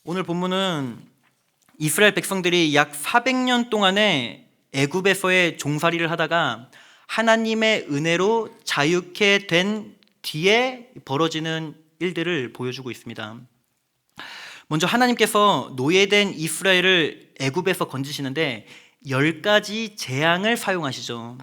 오늘 본문은 이스라엘 백성들이 약 400년 동안에 애굽에서의 종살이를 하다가 하나님의 은혜로 자유케 된 뒤에 벌어지는 일들을 보여주고 있습니다. 먼저 하나님께서 노예된 이스라엘을 애굽에서 건지시는데 10가지 재앙을 사용하시죠.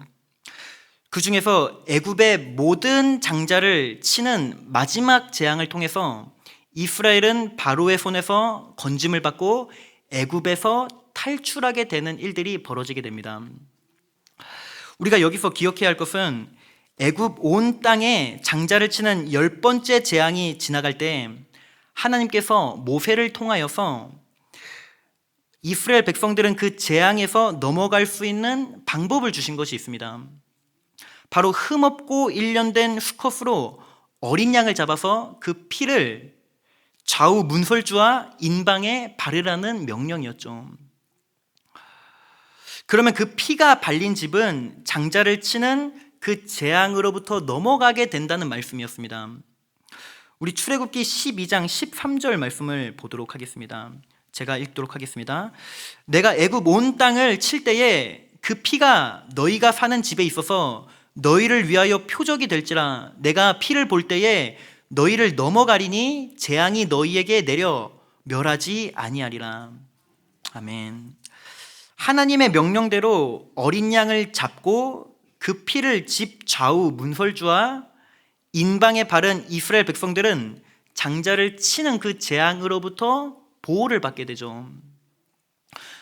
그 중에서 애굽의 모든 장자를 치는 마지막 재앙을 통해서 이스라엘은 바로의 손에서 건짐을 받고 애굽에서 탈출하게 되는 일들이 벌어지게 됩니다. 우리가 여기서 기억해야 할 것은 애굽 온 땅에 장자를 치는 10번째 재앙이 지나갈 때 하나님께서 모세를 통하여서 이스라엘 백성들은 그 재앙에서 넘어갈 수 있는 방법을 주신 것이 있습니다. 바로 흠없고 일련된 수컷으로 어린 양을 잡아서 그 피를 좌우 문설주와 인방에 바르라는 명령이었죠. 그러면 그 피가 발린 집은 장자를 치는 그 재앙으로부터 넘어가게 된다는 말씀이었습니다. 우리 출애굽기 12장 13절 말씀을 보도록 하겠습니다. 제가 읽도록 하겠습니다. 내가 애굽 온 땅을 칠 때에 그 피가 너희가 사는 집에 있어서 너희를 위하여 표적이 될지라. 내가 피를 볼 때에 너희를 넘어가리니 재앙이 너희에게 내려 멸하지 아니하리라. 아멘. 하나님의 명령대로 어린 양을 잡고 그 피를 집 좌우 문설주와 인방에 바른 이스라엘 백성들은 장자를 치는 그 재앙으로부터 보호를 받게 되죠.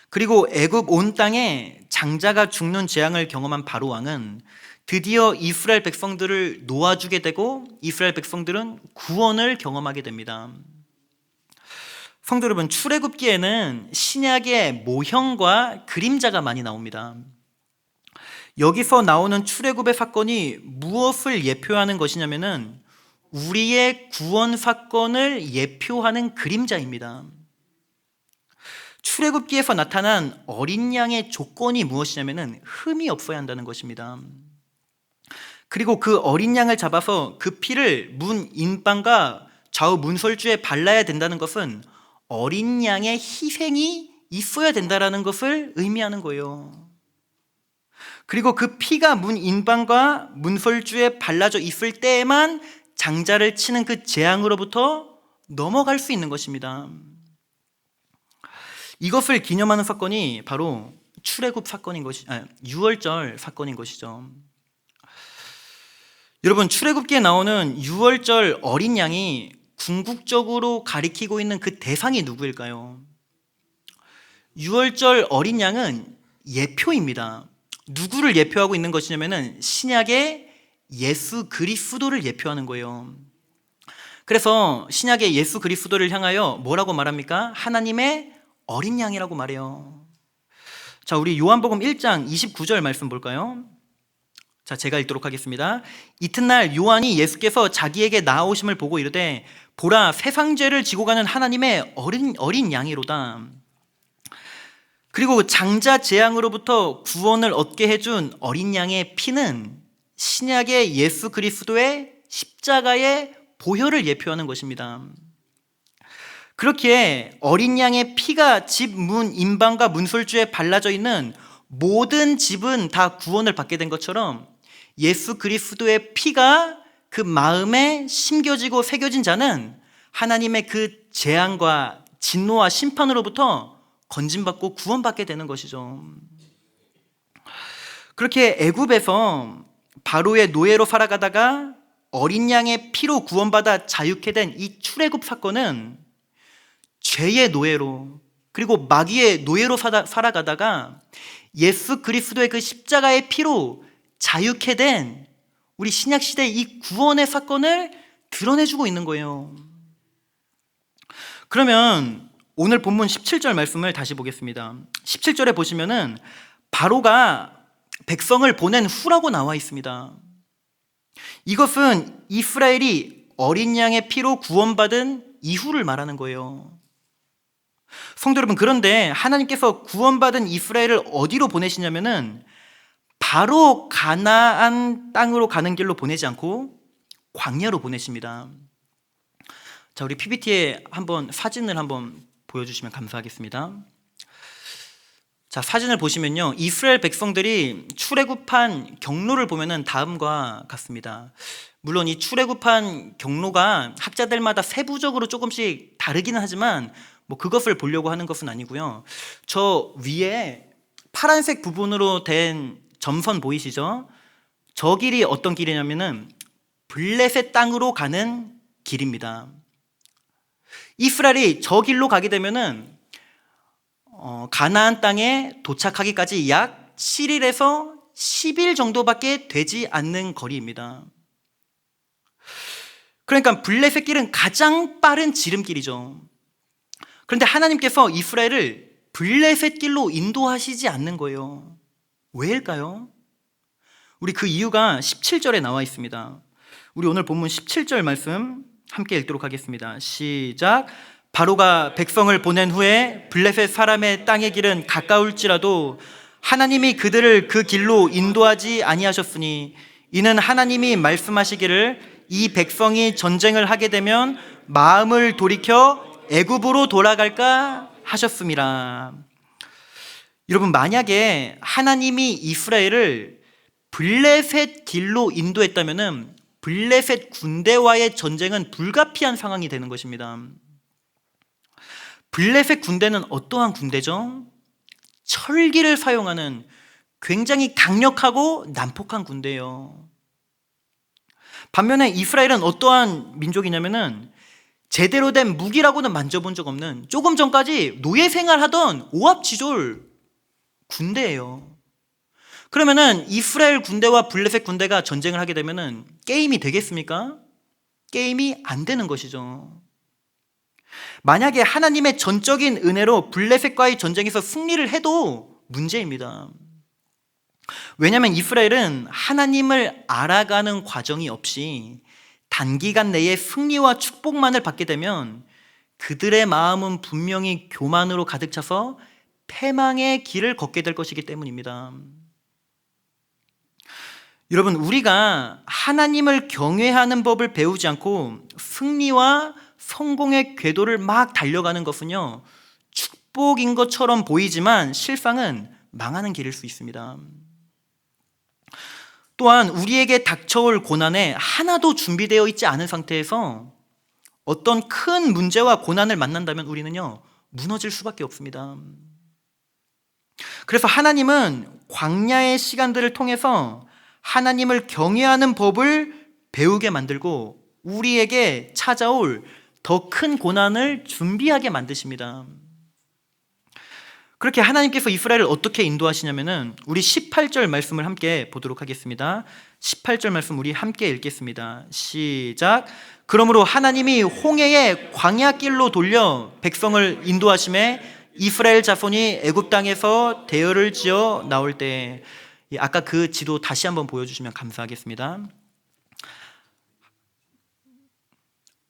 그리고 애굽 온 땅에 장자가 죽는 재앙을 경험한 바로 왕은 드디어 이스라엘 백성들을 놓아주게 되고 이스라엘 백성들은 구원을 경험하게 됩니다. 성도 여러분, 출애굽기에는 신약의 모형과 그림자가 많이 나옵니다. 여기서 나오는 출애굽의 사건이 무엇을 예표하는 것이냐면은 우리의 구원 사건을 예표하는 그림자입니다. 출애굽기에서 나타난 어린 양의 조건이 무엇이냐면은 흠이 없어야 한다는 것입니다. 그리고 그 어린 양을 잡아서 그 피를 문 인방과 좌우 문설주에 발라야 된다는 것은 어린 양의 희생이 있어야 된다는 것을 의미하는 거예요. 그리고 그 피가 문 인방과 문설주에 발라져 있을 때에만 장자를 치는 그 재앙으로부터 넘어갈 수 있는 것입니다. 이것을 기념하는 사건이 바로 출애굽 사건인 것이, 유월절 사건인 것이죠. 여러분, 출애굽기에 나오는 유월절 어린 양이 궁극적으로 가리키고 있는 그 대상이 누구일까요? 유월절 어린 양은 예표입니다. 누구를 예표하고 있는 것이냐면은 신약의 예수 그리스도를 예표하는 거예요. 그래서 신약의 예수 그리스도를 향하여 뭐라고 말합니까? 하나님의 어린 양이라고 말해요. 자, 우리 요한복음 1장 29절 말씀 볼까요? 자, 제가 읽도록 하겠습니다. 이튿날 요한이 예수께서 자기에게 나아오심을 보고 이르되 보라, 세상 죄를 지고 가는 하나님의 어린 양이로다. 그리고 장자 재앙으로부터 구원을 얻게 해준 어린 양의 피는 신약의 예수 그리스도의 십자가의 보혈을 예표하는 것입니다. 그렇기에 어린 양의 피가 집 문 인방과 문설주에 발라져 있는 모든 집은 다 구원을 받게 된 것처럼 예수 그리스도의 피가 그 마음에 심겨지고 새겨진 자는 하나님의 그 재앙과 진노와 심판으로부터 건짐받고 구원받게 되는 것이죠. 그렇게 애굽에서 바로의 노예로 살아가다가 어린 양의 피로 구원받아 자유케 된 이 출애굽 사건은 죄의 노예로 그리고 마귀의 노예로 살아가다가 예수 그리스도의 그 십자가의 피로 자유케 된 우리 신약시대의 이 구원의 사건을 드러내주고 있는 거예요. 그러면 오늘 본문 17절 말씀을 다시 보겠습니다. 17절에 보시면은 바로가 백성을 보낸 후라고 나와 있습니다. 이것은 이스라엘이 어린 양의 피로 구원받은 이후를 말하는 거예요. 성도 여러분, 그런데 하나님께서 구원받은 이스라엘을 어디로 보내시냐면은 바로 가나안 땅으로 가는 길로 보내지 않고 광야로 보내십니다. 자, 우리 PPT에 한번 사진을 한번 보여주시면 감사하겠습니다. 자, 사진을 보시면요, 이스라엘 백성들이 출애굽한 경로를 보면은 다음과 같습니다. 물론 이 출애굽한 경로가 학자들마다 세부적으로 조금씩 다르기는 하지만 그것을 보려고 하는 것은 아니고요. 저 위에 파란색 부분으로 된 점선 보이시죠? 저 길이 어떤 길이냐면은 블레셋 땅으로 가는 길입니다. 이스라엘이 저 길로 가게 되면은 가나안 땅에 도착하기까지 약 7일에서 10일 정도밖에 되지 않는 거리입니다. 그러니까 블레셋 길은 가장 빠른 지름길이죠. 그런데 하나님께서 이스라엘을 블레셋 길로 인도하시지 않는 거예요. 왜일까요? 우리 그 이유가 17절에 나와 있습니다. 우리 오늘 본문 17절 말씀 함께 읽도록 하겠습니다. 시작. 바로가 백성을 보낸 후에 블레셋 사람의 땅의 길은 가까울지라도 하나님이 그들을 그 길로 인도하지 아니하셨으니 이는 하나님이 말씀하시기를 이 백성이 전쟁을 하게 되면 마음을 돌이켜 애굽으로 돌아갈까 하셨습니다. 여러분, 만약에 하나님이 이스라엘을 블레셋 길로 인도했다면 블레셋 군대와의 전쟁은 불가피한 상황이 되는 것입니다. 블레셋 군대는 어떠한 군대죠? 철기를 사용하는 굉장히 강력하고 난폭한 군대예요. 반면에 이스라엘은 어떠한 민족이냐면은 제대로 된 무기라고는 만져본 적 없는, 조금 전까지 노예 생활하던 오합지졸 군대예요. 그러면은 이스라엘 군대와 블레셋 군대가 전쟁을 하게 되면은 게임이 되겠습니까? 게임이 안 되는 것이죠. 만약에 하나님의 전적인 은혜로 블레셋과의 전쟁에서 승리를 해도 문제입니다. 왜냐하면 이스라엘은 하나님을 알아가는 과정이 없이 단기간 내에 승리와 축복만을 받게 되면 그들의 마음은 분명히 교만으로 가득 차서 패망의 길을 걷게 될 것이기 때문입니다. 여러분, 우리가 하나님을 경외하는 법을 배우지 않고 승리와 성공의 궤도를 막 달려가는 것은요, 축복인 것처럼 보이지만 실상은 망하는 길일 수 있습니다. 또한 우리에게 닥쳐올 고난에 하나도 준비되어 있지 않은 상태에서 어떤 큰 문제와 고난을 만난다면 우리는요, 무너질 수밖에 없습니다. 그래서 하나님은 광야의 시간들을 통해서 하나님을 경외하는 법을 배우게 만들고 우리에게 찾아올 더 큰 고난을 준비하게 만드십니다. 그렇게 하나님께서 이스라엘을 어떻게 인도하시냐면은 우리 18절 말씀을 함께 보도록 하겠습니다. 18절 말씀 우리 함께 읽겠습니다. 시작. 그러므로 하나님이 홍해의 광야길로 돌려 백성을 인도하심에 이스라엘 자손이 애굽 땅에서 대열을 지어 나올 때, 아까 그 지도 다시 한번 보여주시면 감사하겠습니다.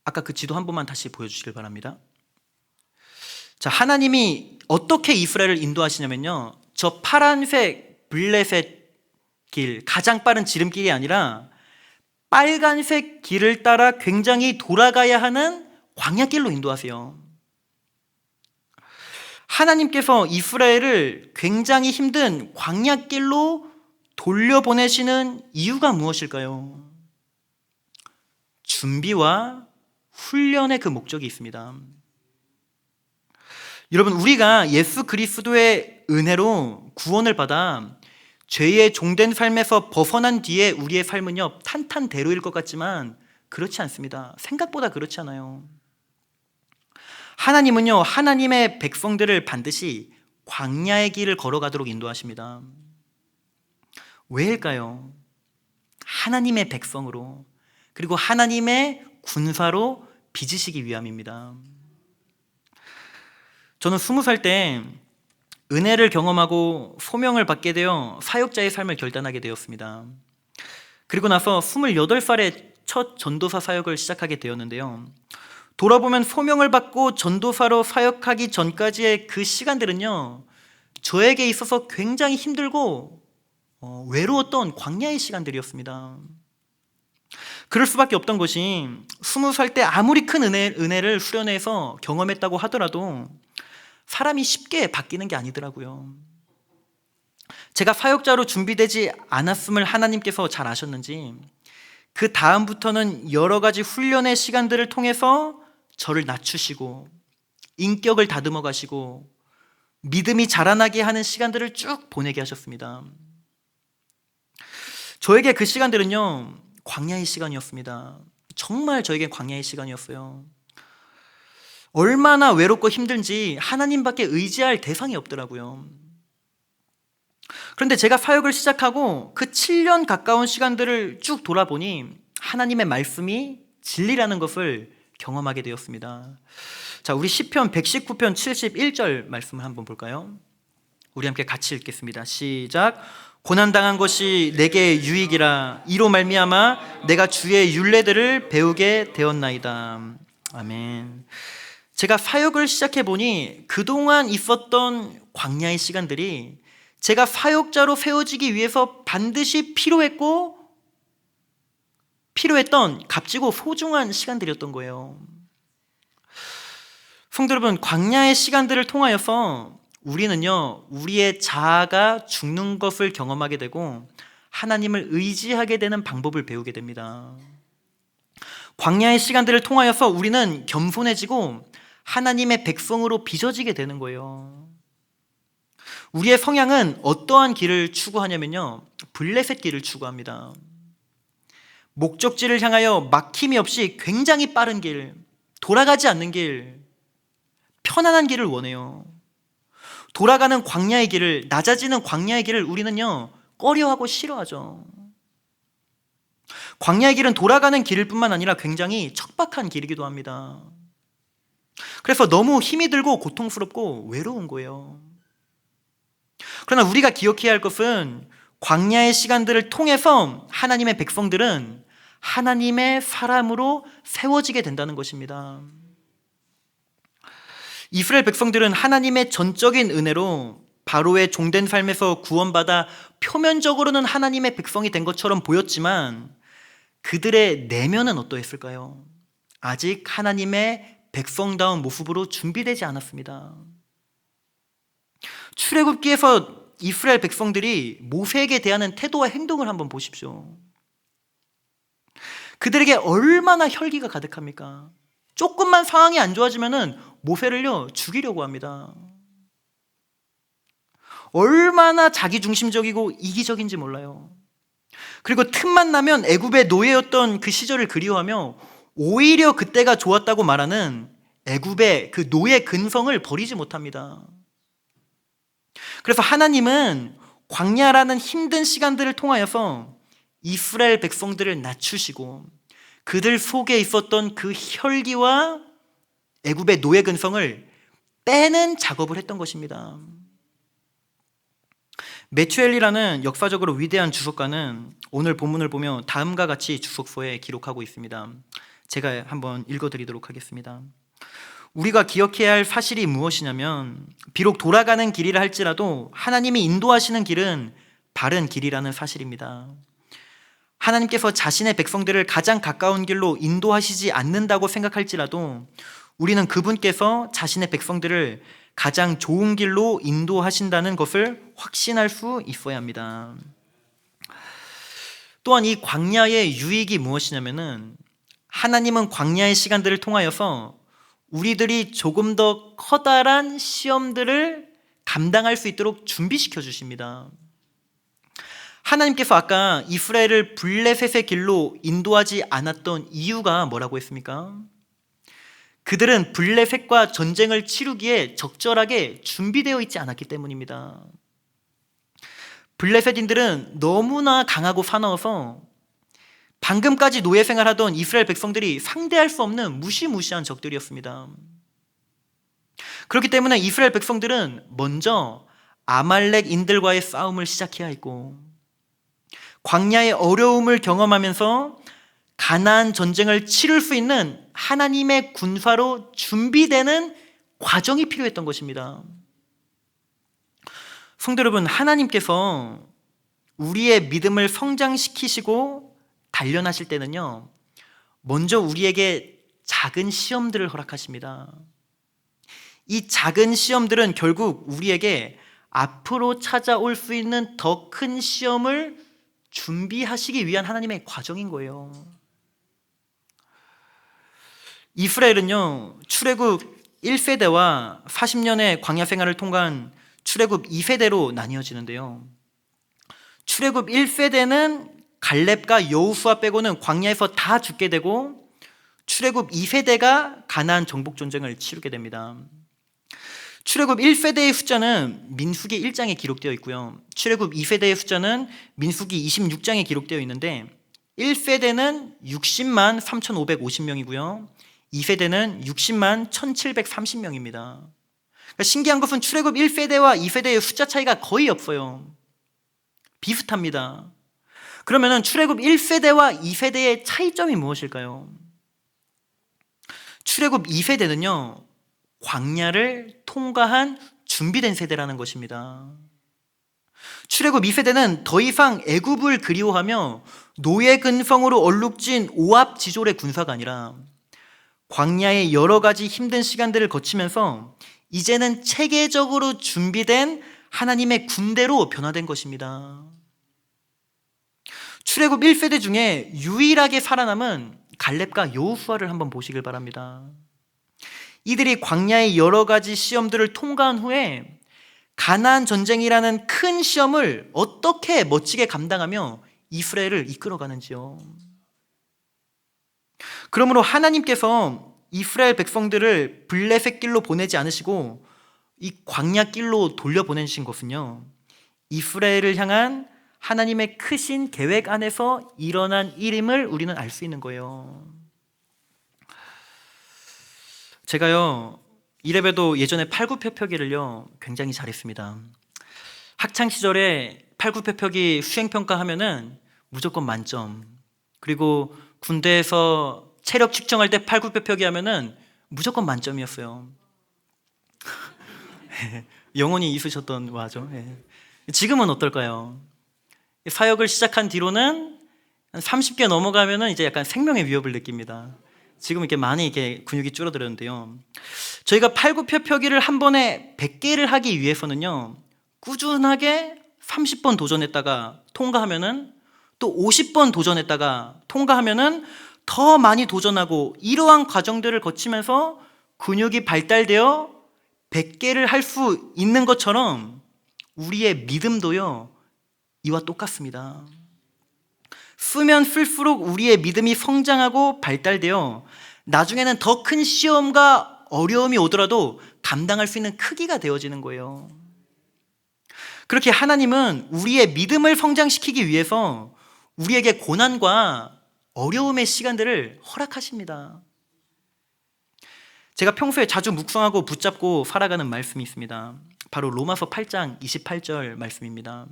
아까 그 지도 한 번만 다시 보여주시길 바랍니다. 자, 하나님이 어떻게 이스라엘을 인도하시냐면요, 저 파란색 블레셋 길, 가장 빠른 지름길이 아니라 빨간색 길을 따라 굉장히 돌아가야 하는 광야길로 인도하세요. 하나님께서 이스라엘을 굉장히 힘든 광야길로 돌려보내시는 이유가 무엇일까요? 준비와 훈련의 그 목적이 있습니다. 여러분, 우리가 예수 그리스도의 은혜로 구원을 받아 죄의 종된 삶에서 벗어난 뒤에 우리의 삶은요, 탄탄대로일 것 같지만 그렇지 않습니다. 생각보다 그렇지 않아요. 하나님은요, 하나님의 백성들을 반드시 광야의 길을 걸어가도록 인도하십니다. 왜일까요? 하나님의 백성으로, 그리고 하나님의 군사로 빚으시기 위함입니다. 저는 20살 때 은혜를 경험하고 소명을 받게 되어 사역자의 삶을 결단하게 되었습니다. 그리고 나서 28살에 첫 전도사 사역을 시작하게 되었는데요, 돌아보면 소명을 받고 전도사로 사역하기 전까지의 그 시간들은요, 저에게 있어서 굉장히 힘들고 외로웠던 광야의 시간들이었습니다. 그럴 수밖에 없던 것이 20살 때 아무리 큰 은혜를 수련해서 경험했다고 하더라도 사람이 쉽게 바뀌는 게 아니더라고요. 제가 사역자로 준비되지 않았음을 하나님께서 잘 아셨는지 그 다음부터는 여러 가지 훈련의 시간들을 통해서 저를 낮추시고 인격을 다듬어 가시고 믿음이 자라나게 하는 시간들을 쭉 보내게 하셨습니다. 저에게 그 시간들은요, 광야의 시간이었습니다. 정말 저에게 광야의 시간이었어요. 얼마나 외롭고 힘든지 하나님밖에 의지할 대상이 없더라고요. 그런데 제가 사역을 시작하고 그 7년 가까운 시간들을 쭉 돌아보니 하나님의 말씀이 진리라는 것을 경험하게 되었습니다. 자, 우리 시편 119편 71절 말씀을 한번 볼까요? 우리 함께 같이 읽겠습니다. 시작. 고난당한 것이 내게 유익이라 이로 말미암아 내가 주의 율례들을 배우게 되었나이다. 아멘. 제가 사역을 시작해 보니 그동안 있었던 광야의 시간들이 제가 사역자로 세워지기 위해서 반드시 필요했던 값지고 소중한 시간들이었던 거예요. 성도 여러분, 광야의 시간들을 통하여서 우리는요, 우리의 자아가 죽는 것을 경험하게 되고 하나님을 의지하게 되는 방법을 배우게 됩니다. 광야의 시간들을 통하여서 우리는 겸손해지고 하나님의 백성으로 빚어지게 되는 거예요. 우리의 성향은 어떠한 길을 추구하냐면요, 블레셋 길을 추구합니다. 목적지를 향하여 막힘이 없이 굉장히 빠른 길, 돌아가지 않는 길, 편안한 길을 원해요. 돌아가는 광야의 길을, 낮아지는 광야의 길을 우리는요, 꺼려하고 싫어하죠. 광야의 길은 돌아가는 길일 뿐만 아니라 굉장히 척박한 길이기도 합니다. 그래서 너무 힘이 들고 고통스럽고 외로운 거예요. 그러나 우리가 기억해야 할 것은 광야의 시간들을 통해서 하나님의 백성들은 하나님의 사람으로 세워지게 된다는 것입니다. 이스라엘 백성들은 하나님의 전적인 은혜로 바로의 종된 삶에서 구원받아 표면적으로는 하나님의 백성이 된 것처럼 보였지만 그들의 내면은 어떠했을까요? 아직 하나님의 백성다운 모습으로 준비되지 않았습니다. 출애굽기에서 이스라엘 백성들이 모세에게 대하는 태도와 행동을 한번 보십시오. 그들에게 얼마나 혈기가 가득합니까? 조금만 상황이 안 좋아지면은 모세를요 죽이려고 합니다. 얼마나 자기중심적이고 이기적인지 몰라요. 그리고 틈만 나면 애굽의 노예였던 그 시절을 그리워하며 오히려 그때가 좋았다고 말하는 애굽의 그 노예 근성을 버리지 못합니다. 그래서 하나님은 광야라는 힘든 시간들을 통하여서 이스라엘 백성들을 낮추시고 그들 속에 있었던 그 혈기와 애굽의 노예 근성을 빼는 작업을 했던 것입니다. 메추엘이라는 역사적으로 위대한 주석가는 오늘 본문을 보며 다음과 같이 주석서에 기록하고 있습니다. 제가 한번 읽어드리도록 하겠습니다. 우리가 기억해야 할 사실이 무엇이냐면 비록 돌아가는 길이라 할지라도 하나님이 인도하시는 길은 바른 길이라는 사실입니다. 하나님께서 자신의 백성들을 가장 가까운 길로 인도하시지 않는다고 생각할지라도 우리는 그분께서 자신의 백성들을 가장 좋은 길로 인도하신다는 것을 확신할 수 있어야 합니다. 또한 이 광야의 유익이 무엇이냐면은 하나님은 광야의 시간들을 통하여서 우리들이 조금 더 커다란 시험들을 감당할 수 있도록 준비시켜 주십니다. 하나님께서 아까 이스라엘을 블레셋의 길로 인도하지 않았던 이유가 뭐라고 했습니까? 그들은 블레셋과 전쟁을 치르기에 적절하게 준비되어 있지 않았기 때문입니다. 블레셋인들은 너무나 강하고 사나워서 방금까지 노예 생활하던 이스라엘 백성들이 상대할 수 없는 무시무시한 적들이었습니다. 그렇기 때문에 이스라엘 백성들은 먼저 아말렉인들과의 싸움을 시작해야 했고 광야의 어려움을 경험하면서 가나안 전쟁을 치를 수 있는 하나님의 군사로 준비되는 과정이 필요했던 것입니다. 성도 여러분, 하나님께서 우리의 믿음을 성장시키시고 단련하실 때는요, 먼저 우리에게 작은 시험들을 허락하십니다. 이 작은 시험들은 결국 우리에게 앞으로 찾아올 수 있는 더 큰 시험을 준비하시기 위한 하나님의 과정인 거예요. 이스라엘은요, 출애굽 1세대와 40년의 광야 생활을 통과한 출애굽 2세대로 나뉘어지는데요. 출애굽 1세대는 갈렙과 여호수아 빼고는 광야에서 다 죽게 되고, 출애굽 2세대가 가나안 정복 전쟁을 치르게 됩니다. 출애굽 1세대의 숫자는 민수기 1장에 기록되어 있고요. 출애굽 2세대의 숫자는 민수기 26장에 기록되어 있는데 1세대는 60만 3,550명이고요. 2세대는 60만 1,730명입니다. 그러니까 신기한 것은 출애굽 1세대와 2세대의 숫자 차이가 거의 없어요. 비슷합니다. 그러면 출애굽 1세대와 2세대의 차이점이 무엇일까요? 출애굽 2세대는요, 광야를 통과한 준비된 세대라는 것입니다. 출애굽 2세대는 더 이상 애굽을 그리워하며 노예 근성으로 얼룩진 오합지졸의 군사가 아니라 광야의 여러 가지 힘든 시간들을 거치면서 이제는 체계적으로 준비된 하나님의 군대로 변화된 것입니다. 출애굽 1세대 중에 유일하게 살아남은 갈렙과 여호수아를 한번 보시길 바랍니다. 이들이 광야의 여러 가지 시험들을 통과한 후에 가나안 전쟁이라는 큰 시험을 어떻게 멋지게 감당하며 이스라엘을 이끌어가는지요. 그러므로 하나님께서 이스라엘 백성들을 블레셋 길로 보내지 않으시고 이 광야 길로 돌려보내신 것은요, 이스라엘을 향한 하나님의 크신 계획 안에서 일어난 일임을 우리는 알 수 있는 거예요. 제가요, 이래봬도 예전에 팔굽혀펴기를요 굉장히 잘했습니다. 학창 시절에 팔굽혀펴기 수행평가 하면은 무조건 만점, 그리고 군대에서 체력 측정할 때 팔굽혀펴기 하면은 무조건 만점이었어요. 영혼이 있으셨던 와죠. 지금은 어떨까요? 사역을 시작한 뒤로는 한 30개 넘어가면은 이제 약간 생명의 위협을 느낍니다. 지금 이렇게 많이 이렇게 근육이 줄어들었는데요. 저희가 팔굽혀펴기를 한 번에 100개를 하기 위해서는요, 꾸준하게 30번 도전했다가 통과하면은 또 50번 도전했다가 통과하면은 더 많이 도전하고, 이러한 과정들을 거치면서 근육이 발달되어 100개를 할 수 있는 것처럼 우리의 믿음도요, 이와 똑같습니다. 쓰면 쓸수록 우리의 믿음이 성장하고 발달되어 나중에는 더 큰 시험과 어려움이 오더라도 감당할 수 있는 크기가 되어지는 거예요. 그렇게 하나님은 우리의 믿음을 성장시키기 위해서 우리에게 고난과 어려움의 시간들을 허락하십니다. 제가 평소에 자주 묵상하고 붙잡고 살아가는 말씀이 있습니다. 바로 로마서 8장 28절 말씀입니다.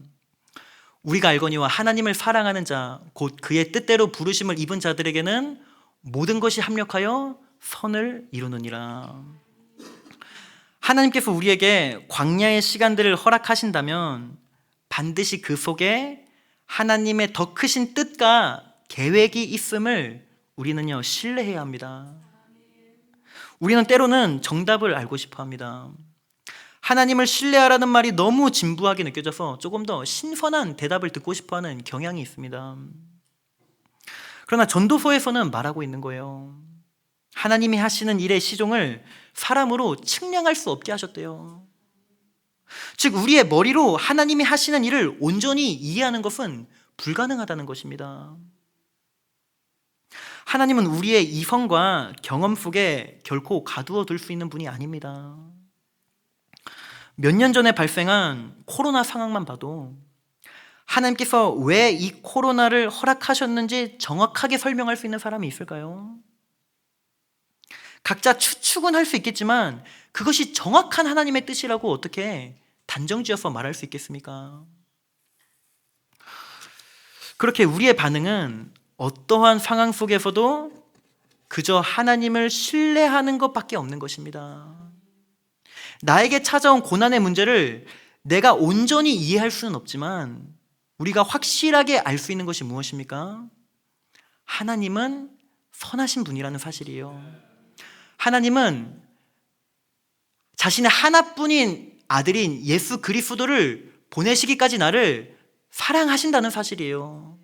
우리가 알거니와 하나님을 사랑하는 자, 곧 그의 뜻대로 부르심을 입은 자들에게는 모든 것이 합력하여 선을 이루느니라. 하나님께서 우리에게 광야의 시간들을 허락하신다면 반드시 그 속에 하나님의 더 크신 뜻과 계획이 있음을 우리는요, 신뢰해야 합니다. 우리는 때로는 정답을 알고 싶어 합니다. 하나님을 신뢰하라는 말이 너무 진부하게 느껴져서 조금 더 신선한 대답을 듣고 싶어 하는 경향이 있습니다. 그러나 전도서에서는 말하고 있는 거예요. 하나님이 하시는 일의 시종을 사람으로 측량할 수 없게 하셨대요. 즉, 우리의 머리로 하나님이 하시는 일을 온전히 이해하는 것은 불가능하다는 것입니다. 하나님은 우리의 이성과 경험 속에 결코 가두어 둘 수 있는 분이 아닙니다. 몇 년 전에 발생한 코로나 상황만 봐도 하나님께서 왜 이 코로나를 허락하셨는지 정확하게 설명할 수 있는 사람이 있을까요? 각자 추측은 할 수 있겠지만 그것이 정확한 하나님의 뜻이라고 어떻게 단정지어서 말할 수 있겠습니까? 그렇게 우리의 반응은 어떠한 상황 속에서도 그저 하나님을 신뢰하는 것밖에 없는 것입니다. 나에게 찾아온 고난의 문제를 내가 온전히 이해할 수는 없지만 우리가 확실하게 알 수 있는 것이 무엇입니까? 하나님은 선하신 분이라는 사실이에요. 하나님은 자신의 하나뿐인 아들인 예수 그리스도를 보내시기까지 나를 사랑하신다는 사실이에요.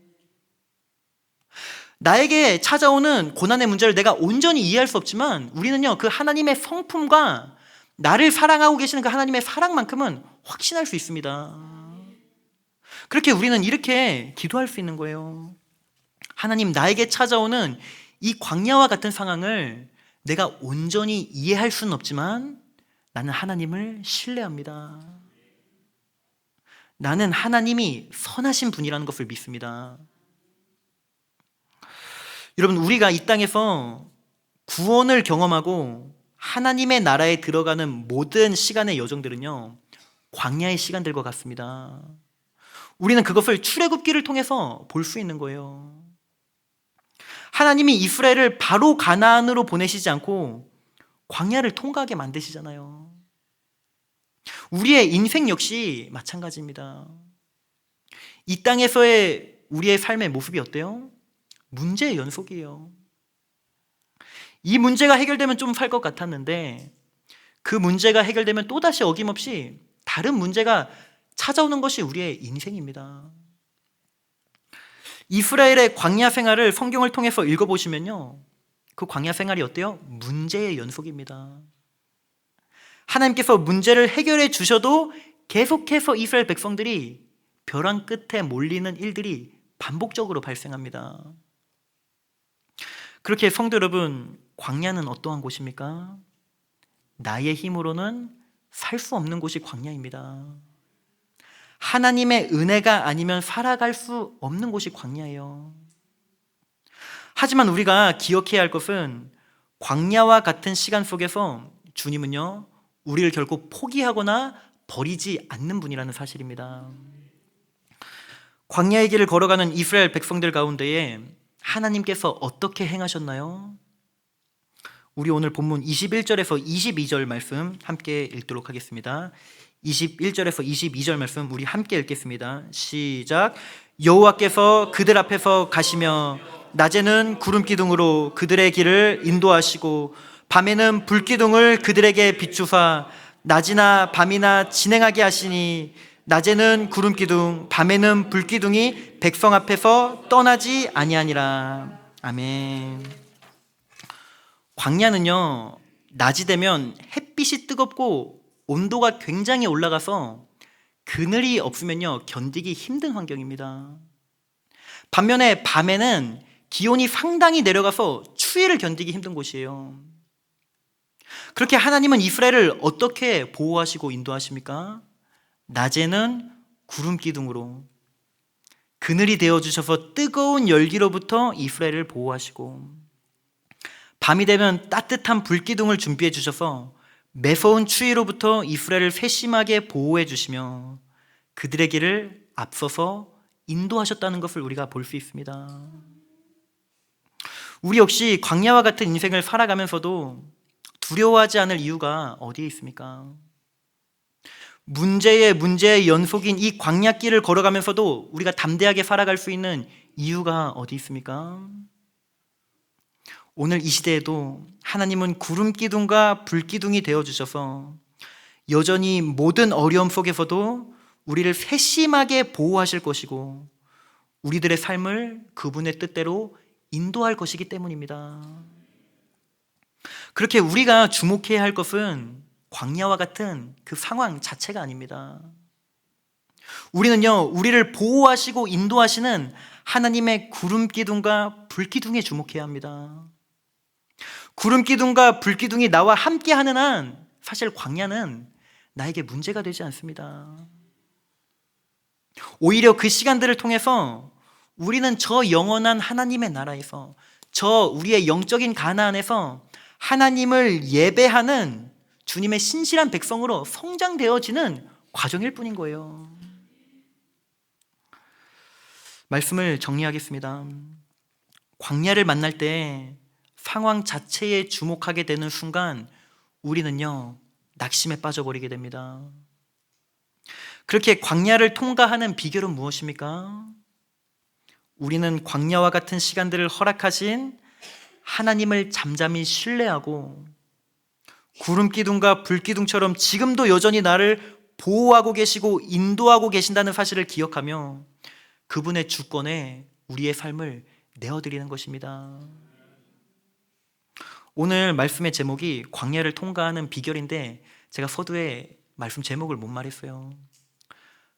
나에게 찾아오는 고난의 문제를 내가 온전히 이해할 수 없지만 우리는요, 그 하나님의 성품과 나를 사랑하고 계시는 그 하나님의 사랑만큼은 확신할 수 있습니다. 그렇게 우리는 이렇게 기도할 수 있는 거예요. 하나님, 나에게 찾아오는 이 광야와 같은 상황을 내가 온전히 이해할 수는 없지만 나는 하나님을 신뢰합니다. 나는 하나님이 선하신 분이라는 것을 믿습니다. 여러분, 우리가 이 땅에서 구원을 경험하고 하나님의 나라에 들어가는 모든 시간의 여정들은요, 광야의 시간들과 같습니다. 우리는 그것을 출애굽기를 통해서 볼 수 있는 거예요. 하나님이 이스라엘을 바로 가나안으로 보내시지 않고 광야를 통과하게 만드시잖아요. 우리의 인생 역시 마찬가지입니다. 이 땅에서의 우리의 삶의 모습이 어때요? 문제의 연속이에요. 이 문제가 해결되면 좀 살 것 같았는데 그 문제가 해결되면 또다시 어김없이 다른 문제가 찾아오는 것이 우리의 인생입니다. 이스라엘의 광야 생활을 성경을 통해서 읽어보시면요, 그 광야 생활이 어때요? 문제의 연속입니다. 하나님께서 문제를 해결해 주셔도 계속해서 이스라엘 백성들이 벼랑 끝에 몰리는 일들이 반복적으로 발생합니다. 그렇게 성도 여러분, 광야는 어떠한 곳입니까? 나의 힘으로는 살 수 없는 곳이 광야입니다. 하나님의 은혜가 아니면 살아갈 수 없는 곳이 광야예요. 하지만 우리가 기억해야 할 것은 광야와 같은 시간 속에서 주님은요, 우리를 결코 포기하거나 버리지 않는 분이라는 사실입니다. 광야의 길을 걸어가는 이스라엘 백성들 가운데에 하나님께서 어떻게 행하셨나요? 우리 오늘 본문 21절에서 22절 말씀 함께 읽도록 하겠습니다. 21절에서 22절 말씀 우리 함께 읽겠습니다. 시작. 여호와께서 그들 앞에서 가시며 낮에는 구름 기둥으로 그들의 길을 인도하시고 밤에는 불 기둥을 그들에게 비추사 낮이나 밤이나 진행하게 하시니 낮에는 구름 기둥 밤에는 불 기둥이 백성 앞에서 떠나지 아니하니라. 아멘. 광야는요, 낮이 되면 햇빛이 뜨겁고 온도가 굉장히 올라가서 그늘이 없으면요, 견디기 힘든 환경입니다. 반면에 밤에는 기온이 상당히 내려가서 추위를 견디기 힘든 곳이에요. 그렇게 하나님은 이스라엘을 어떻게 보호하시고 인도하십니까? 낮에는 구름 기둥으로 그늘이 되어주셔서 뜨거운 열기로부터 이스라엘을 보호하시고, 밤이 되면 따뜻한 불기둥을 준비해 주셔서 매서운 추위로부터 이스라엘을 세심하게 보호해 주시며 그들의 길을 앞서서 인도하셨다는 것을 우리가 볼 수 있습니다. 우리 역시 광야와 같은 인생을 살아가면서도 두려워하지 않을 이유가 어디에 있습니까? 문제의 연속인 이 광야길을 걸어가면서도 우리가 담대하게 살아갈 수 있는 이유가 어디 있습니까? 오늘 이 시대에도 하나님은 구름 기둥과 불 기둥이 되어주셔서 여전히 모든 어려움 속에서도 우리를 세심하게 보호하실 것이고 우리들의 삶을 그분의 뜻대로 인도할 것이기 때문입니다. 그렇게 우리가 주목해야 할 것은 광야와 같은 그 상황 자체가 아닙니다. 우리는요, 우리를 보호하시고 인도하시는 하나님의 구름 기둥과 불 기둥에 주목해야 합니다. 구름 기둥과 불 기둥이 나와 함께 하는 한 사실 광야는 나에게 문제가 되지 않습니다. 오히려 그 시간들을 통해서 우리는 저 영원한 하나님의 나라에서, 저 우리의 영적인 가나안에서 하나님을 예배하는 주님의 신실한 백성으로 성장되어지는 과정일 뿐인 거예요. 말씀을 정리하겠습니다. 광야를 만날 때 상황 자체에 주목하게 되는 순간 우리는요, 낙심에 빠져버리게 됩니다. 그렇게 광야를 통과하는 비결은 무엇입니까? 우리는 광야와 같은 시간들을 허락하신 하나님을 잠잠히 신뢰하고 구름 기둥과 불 기둥처럼 지금도 여전히 나를 보호하고 계시고 인도하고 계신다는 사실을 기억하며 그분의 주권에 우리의 삶을 내어드리는 것입니다. 오늘 말씀의 제목이 광야를 통과하는 비결인데 제가 서두에 말씀 제목을 못 말했어요.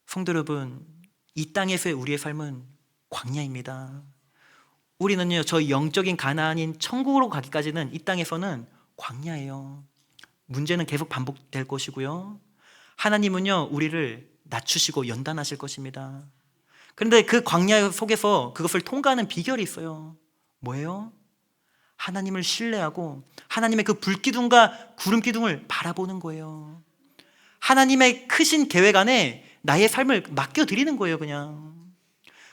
성도 여러분, 이 땅에서의 우리의 삶은 광야입니다. 우리는요, 저 영적인 가나안인 천국으로 가기까지는 이 땅에서는 광야예요. 문제는 계속 반복될 것이고요. 하나님은요, 우리를 낮추시고 연단하실 것입니다. 그런데 그 광야 속에서 그것을 통과하는 비결이 있어요. 뭐예요? 하나님을 신뢰하고 하나님의 그 불기둥과 구름기둥을 바라보는 거예요. 하나님의 크신 계획 안에 나의 삶을 맡겨드리는 거예요, 그냥.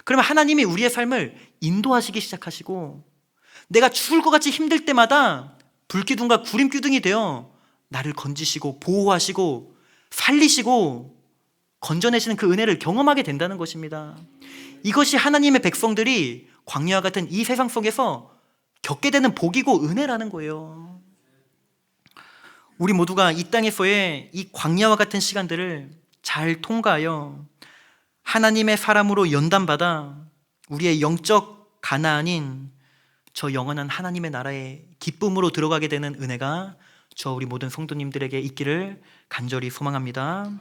그러면 하나님이 우리의 삶을 인도하시기 시작하시고 내가 죽을 것 같이 힘들 때마다 불기둥과 구름기둥이 되어 나를 건지시고 보호하시고 살리시고 건져내시는 그 은혜를 경험하게 된다는 것입니다. 이것이 하나님의 백성들이 광야와 같은 이 세상 속에서 겪게 되는 복이고 은혜라는 거예요. 우리 모두가 이 땅에서의 이 광야와 같은 시간들을 잘 통과하여 하나님의 사람으로 연단받아 우리의 영적 가나안인 저 영원한 하나님의 나라의 기쁨으로 들어가게 되는 은혜가 저 우리 모든 성도님들에게 있기를 간절히 소망합니다.